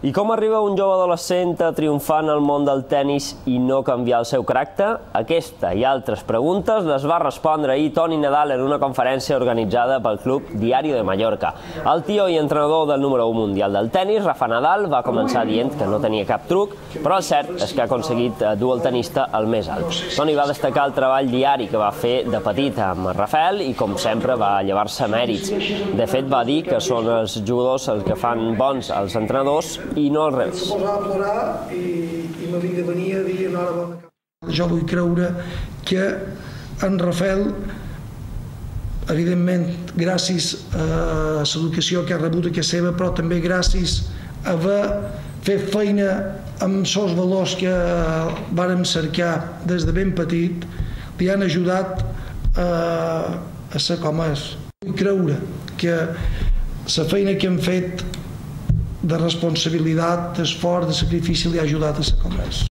I com arriba un jove adolescent a triomfar en el món del tennis i no canviar el seu caràcter? Aquesta i altres preguntes les va respondre ahir Toni Nadal en una conferència organitzada pel Club Diario de Mallorca. El tio i entrenador del número 1 mundial del tennis, Rafa Nadal, va començar dient que no tenia cap truc, però el cert és que ha aconseguit dur el tenista al més alt. Toni va destacar el treball diari que va fer de petit amb Rafael i, com sempre, va llevar-se mèrits. De fet, va dir que són els jugadors els que fan bons els entrenadors i no al revés. Posava a plorar i me vinc a venir a dir enhorabona. Jo vull creure que en Rafael, evidentment, gràcies a l'educació que ha rebut a casa seva, però també gràcies a haver fet feina amb els valors que vàrem cercar des de ben petit, li han ajudat a ser com és. Vull creure que la feina que hem fet de responsabilitat, d'esforç, de sacrifici li ha ajudat a ser com és.